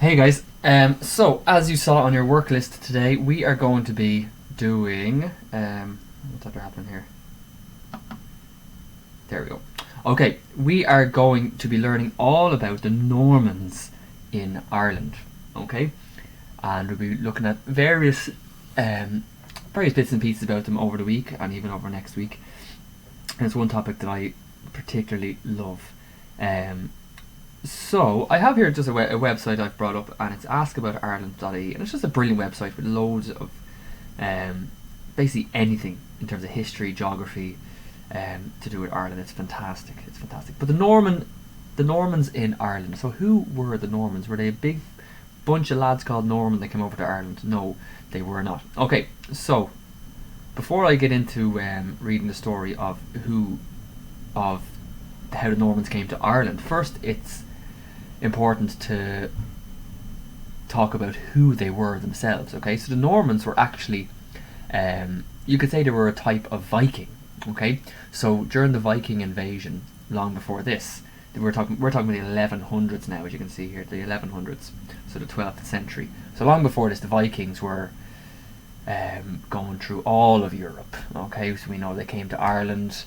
Hey guys, so as you saw on your work list today, we are going to be doing, what's after happening here? There we go. Okay, we are going to be learning all about the Normans in Ireland, okay? And we'll be looking at various bits and pieces about them over the week and even over next week. And it's one topic that I particularly love. So I have here just a website I've brought up, and it's askaboutireland.ie, and it's just a brilliant website with loads of basically anything in terms of history, geography, to do with Ireland. It's fantastic. It's fantastic. But the Normans in Ireland. So who were the Normans? Were they a big bunch of lads called Norman that came over to Ireland? No, they were not. Okay, so before I get into reading the story of how the Normans came to Ireland, first it's important to talk about who they were themselves. Okay, so the Normans were actually, you could say they were a type of Viking. Okay, so during the Viking invasion, long before this, we're talking about the 1100s now, as you can see here, the 1100s, so the 12th century. So long before this, the Vikings were going through all of Europe. Okay, so we know they came to Ireland,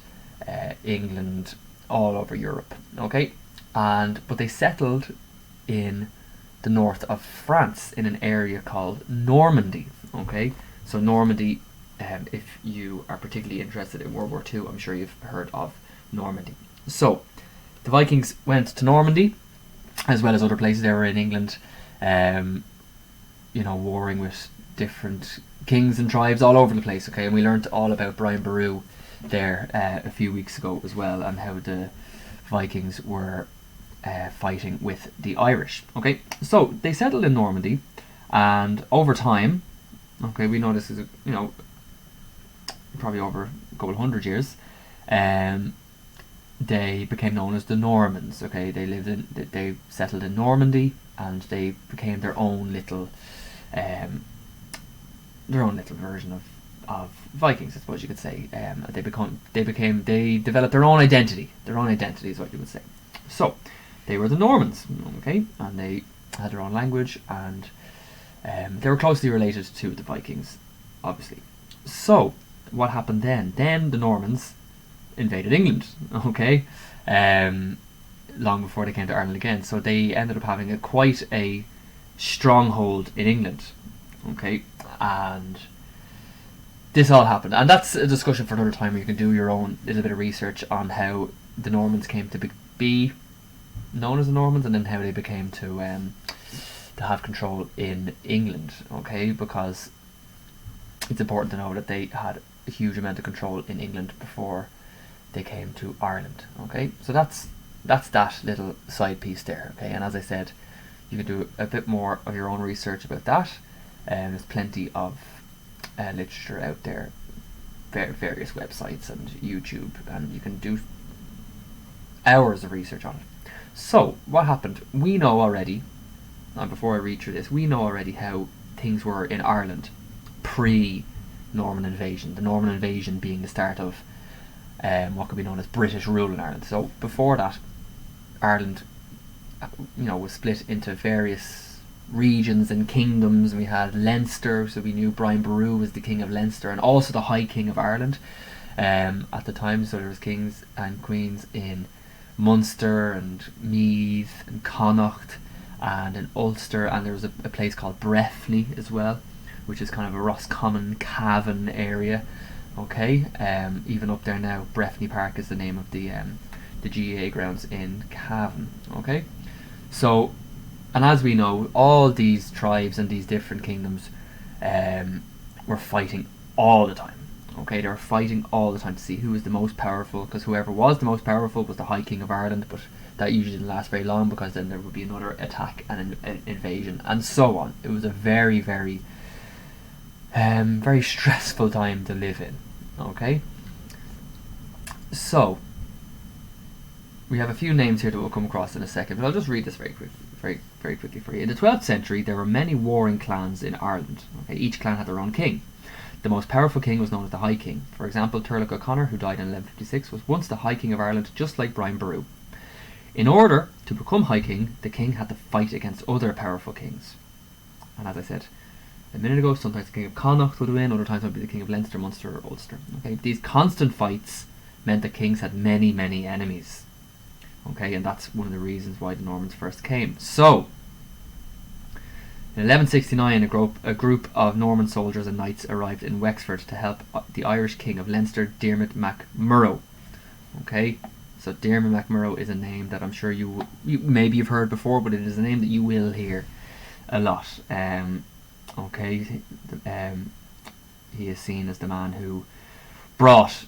England, all over Europe. Okay, but they settled in the north of France in an area called Normandy. Okay, so Normandy, if you are particularly interested in World War II, I'm sure you've heard of Normandy. So the Vikings went to Normandy, as well as other places. They were in England, warring with different kings and tribes all over the place. Okay, and we learned all about Brian Boru there a few weeks ago as well, and how the Vikings were fighting with the Irish. Okay, so they settled in Normandy, and over time, okay, we know this is probably over a couple of hundred years, they became known as the Normans. Okay, they settled in Normandy, and they became their own little version of Vikings, I suppose you could say. They developed their own identity. Their own identity is what you would say. So they were the Normans, okay, and they had their own language, and they were closely related to the Vikings, obviously. So what happened then? Then the Normans invaded England, okay, long before they came to Ireland again. So they ended up having quite a stronghold in England, okay, and this all happened, and that's a discussion for another time where you can do your own little bit of research on how the Normans came to be known as the Normans, and then how they became to have control in England. Okay, because it's important to know that they had a huge amount of control in England before they came to Ireland. Okay, so that's that little side piece there. Okay, and as I said, you can do a bit more of your own research about that. There's plenty of literature out there, various websites and YouTube, and you can do hours of research on it. So what happened? We know already, and before I read through this, we know already how things were in Ireland pre-Norman invasion. The Norman invasion being the start of what could be known as British rule in Ireland. So before that, Ireland, was split into various regions and kingdoms. We had Leinster, so we knew Brian Boru was the king of Leinster, and also the High King of Ireland at the time. So there was kings and queens in Munster and Meath and Connacht and in Ulster, and there was a place called Breffni as well, which is kind of a Roscommon, Cavan area. Okay, even up there now, Breffni Park is the name of the GAA grounds in Cavan. Okay, so, and as we know, all these tribes and these different kingdoms were fighting all the time. Okay, they were fighting all the time to see who was the most powerful, because whoever was the most powerful was the High King of Ireland, but that usually didn't last very long, because then there would be another attack and an invasion, and so on. It was a very, very, very stressful time to live in. Okay, so we have a few names here that we'll come across in a second, but I'll just read this very quickly for you. In the 12th century, there were many warring clans in Ireland. Okay, each clan had their own king. The most powerful king was known as the High King. For example, Turlough O'Connor, who died in 1156, was once the High King of Ireland, just like Brian Boru. In order to become High King, the king had to fight against other powerful kings. And as I said a minute ago, sometimes the king of Connacht would win, other times it would be the king of Leinster, Munster or Ulster. Okay, these constant fights meant that kings had many, many enemies. Okay, and that's one of the reasons why the Normans first came. So, in 1169, a group of Norman soldiers and knights arrived in Wexford to help the Irish king of Leinster, Diarmid Mac Murrough. Okay, so Diarmid Mac Murrough is a name that I'm sure you maybe you've heard before, but it is a name that you will hear a lot. Okay, he is seen as the man who brought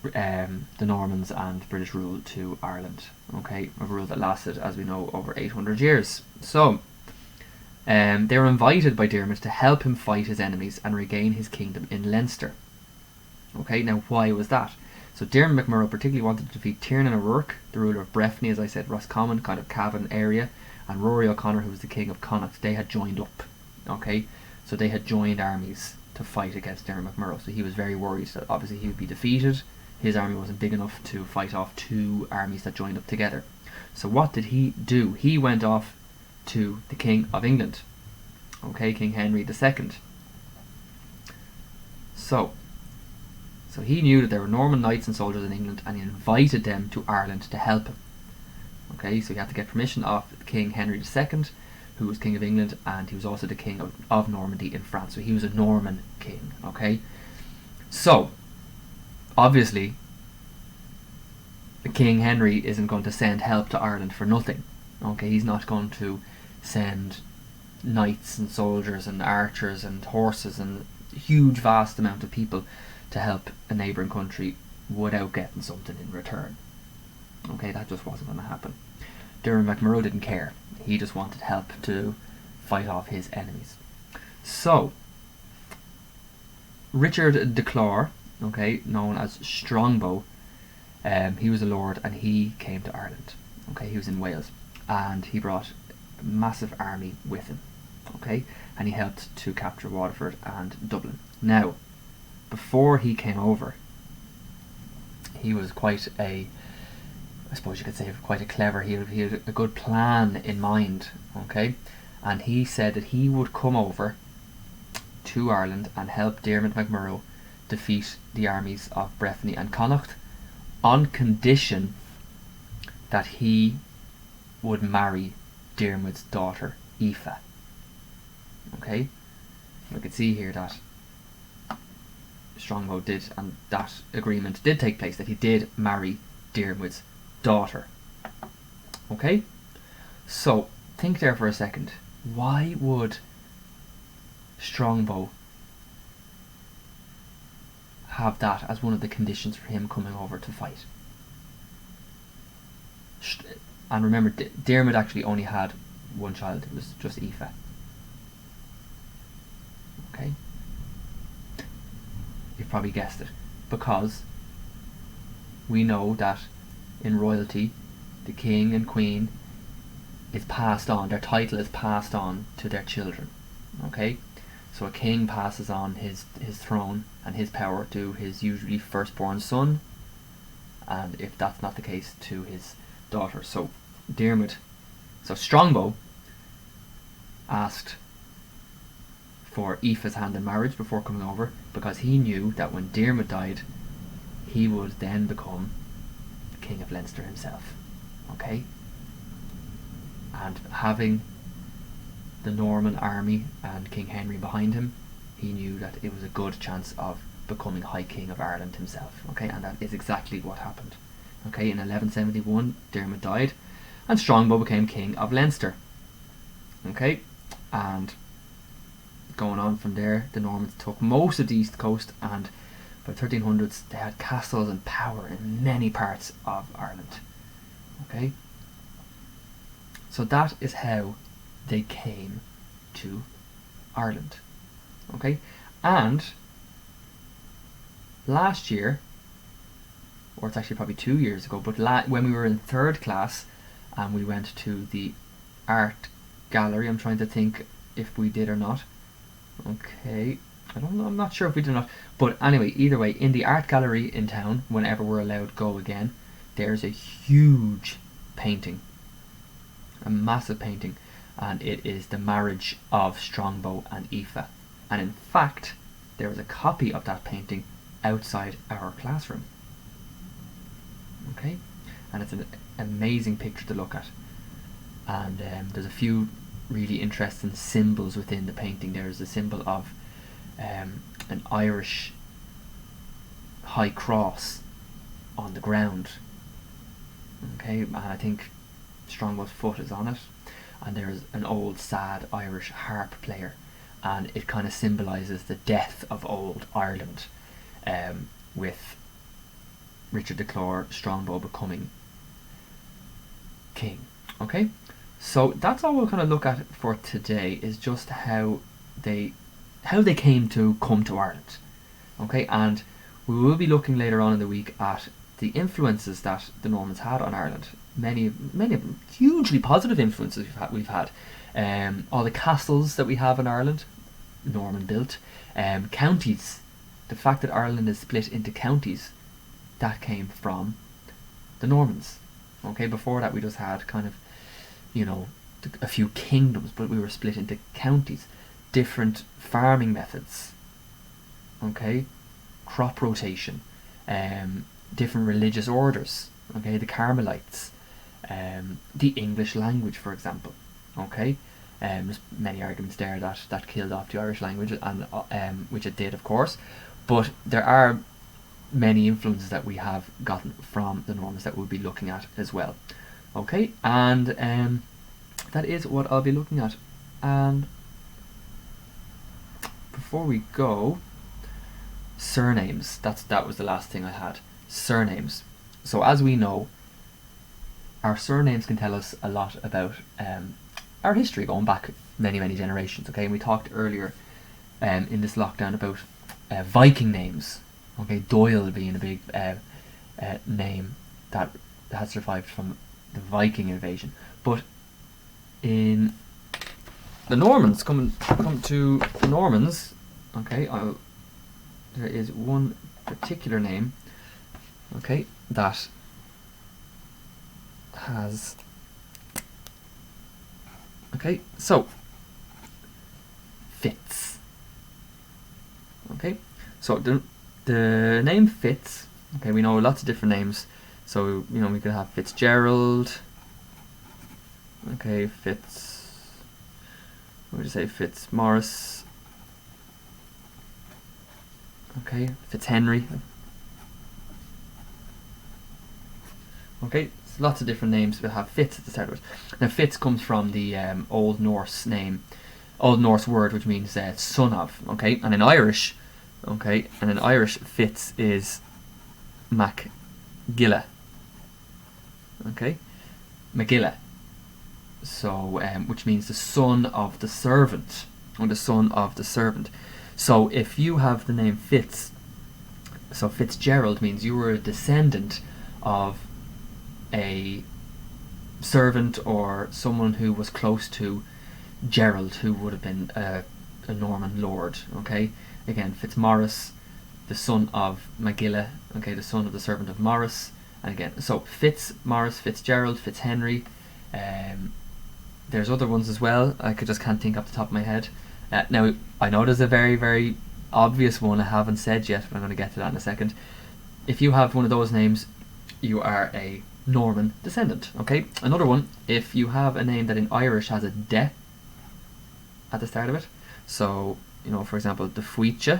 the Normans and British rule to Ireland. Okay, a rule that lasted, as we know, over 800 years. So, they were invited by Diarmid to help him fight his enemies and regain his kingdom in Leinster. Okay, now why was that? So Diarmid Mac Murrough particularly wanted to defeat Tiernan O'Rourke, the ruler of Breffni, as I said, Roscommon, kind of Cavan area, and Rory O'Connor, who was the king of Connacht. They had joined up. Okay, so they had joined armies to fight against Diarmid Mac Murrough. So he was very worried that obviously he would be defeated. His army wasn't big enough to fight off two armies that joined up together. So what did he do? He went off to the King of England. Okay, King Henry II. So he knew that there were Norman knights and soldiers in England, and he invited them to Ireland to help him. Okay, so he had to get permission of King Henry II, who was King of England, and he was also the King of Normandy in France. So he was a Norman king. Okay, so obviously King Henry isn't going to send help to Ireland for nothing. Okay, he's not going to send knights and soldiers and archers and horses and a huge vast amount of people to help a neighbouring country without getting something in return. Okay, that just wasn't going to happen. Diarmid Mac Murrough didn't care. He just wanted help to fight off his enemies. So, Richard de Clare, okay, known as Strongbow, he was a lord and he came to Ireland. Okay, he was in Wales and he brought a massive army with him. Okay, and he helped to capture Waterford and Dublin. Now, before he came over, he was quite a, I suppose you could say, quite a clever, he had a good plan in mind. Okay, and he said that he would come over to Ireland and help Diarmid Mac Murrough defeat the armies of Breffni and Connacht on condition that he would marry Diarmid's daughter Aoife. Okay, we can see here that Strongbow did, and that agreement did take place, that he did marry Diarmid's daughter. Okay, so think there for a second. Why would Strongbow have that as one of the conditions for him coming over to fight? And remember, Diarmid actually only had one child. It was just Aoife. Okay, you've probably guessed it, because we know that in royalty the king and queen is passed on, their title is passed on to their children. Okay, so a king passes on his throne and his power to his usually firstborn son, and if that's not the case, to his daughter. So Strongbow asked for Aoife's hand in marriage before coming over, because he knew that when Diarmid died, he would then become King of Leinster himself. Okay, and having the Norman army and King Henry behind him, he knew that it was a good chance of becoming High King of Ireland himself. Okay, and that is exactly what happened. Okay, in 1171 Diarmid died and Strongbow became King of Leinster. Okay, and going on from there, the Normans took most of the east coast, and by the 1300s they had castles and power in many parts of Ireland. Okay, so that is how they came to Ireland. Okay, and last year, or it's actually probably 2 years ago, but when we were in third class and we went to the art gallery, I'm trying to think if we did or not. Okay, I don't know, I'm not sure if we did or not, but anyway, either way, in the art gallery in town, whenever we're allowed to go again, there's a huge painting, and it is the marriage of Strongbow and Aoife. And in fact, there is a copy of that painting outside our classroom. Okay, and it's an amazing picture to look at. And there's a few really interesting symbols within the painting. There's a symbol of an Irish high cross on the ground. Okay, and I think Strongbow's foot is on it. And there's an old sad Irish harp player, and it kind of symbolises the death of old Ireland, with Richard de Clore Strongbow becoming king. Okay, so that's all we'll kind of look at for today, is just how they came to Ireland. Okay, and we will be looking later on in the week at the influences that the Normans had on Ireland. Many of them hugely positive influences we've had. All the castles that we have in Ireland, Norman built. Counties, the fact that Ireland is split into counties, that came from the Normans. Okay, before that we just had kind of, a few kingdoms, but we were split into counties. Different farming methods. Okay, crop rotation. Different religious orders. Okay, the Carmelites. The English language, for example. Okay, there's many arguments there that killed off the Irish language, and which it did, of course, but there are many influences that we have gotten from the Normans that we'll be looking at as well. Okay, and that is what I'll be looking at. And before we go, surnames. That was the last thing I had. Surnames. So as we know, our surnames can tell us a lot about our history going back many generations. Okay, and we talked earlier in this lockdown about Viking names. Okay, Doyle being a big name that has survived from the Viking invasion. But in the Normans, come to the Normans. Okay, there is one particular name. Okay, that has. Okay, so Fitz. Okay, so the name Fitz. Okay, we know lots of different names. So we could have Fitzgerald. Okay, what would you say? Fitzmaurice. Okay, Fitzhenry. Okay, so lots of different names. We'll have Fitz at the start of it. Now, Fitz comes from the Old Norse word, which means son of. Okay, and in Irish, Fitz is Macgilla. Okay, Macgilla. So, which means the son of the servant, or the son of the servant. So, if you have the name Fitz, so Fitzgerald means you were a descendant of a servant or someone who was close to Gerald, who would have been a Norman lord. Okay, again, Fitzmaurice, the son of Macgilla. Okay, the son of the servant of Maurice. And again, so Fitzmaurice, Fitzgerald, Fitzhenry. There's other ones as well. I just can't think off the top of my head. Now, I know there's a very obvious one I haven't said yet, but I'm going to get to that in a second. If you have one of those names, you are a Norman descendant. Okay, another one, if you have a name that in Irish has a de at the start of it. So, for example, the Fuiche,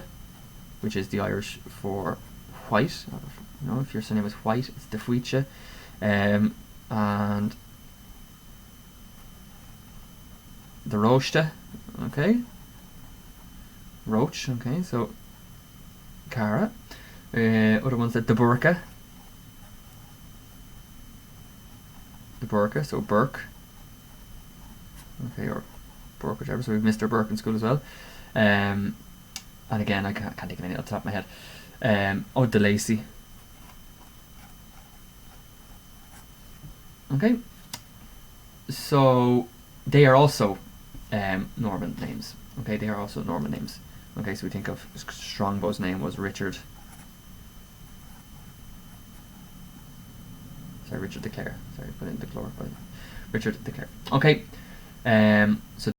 which is the Irish for white. If your surname is White, it's the Fuiche. And the Rochte, okay. Roach, okay, so Cara. Other ones like the Burka. So Burke. Okay, or Burke, whichever. So we have Mr. Burke in school as well. And again, I can't think of any off the top of my head. De Lacy. Okay. So they are also Norman names. Okay, they are also Norman names. Okay, so we think of Strongbow's name was Richard Sorry, Richard de Clare. Sorry, put in de Clare. Richard de Clare. Okay. So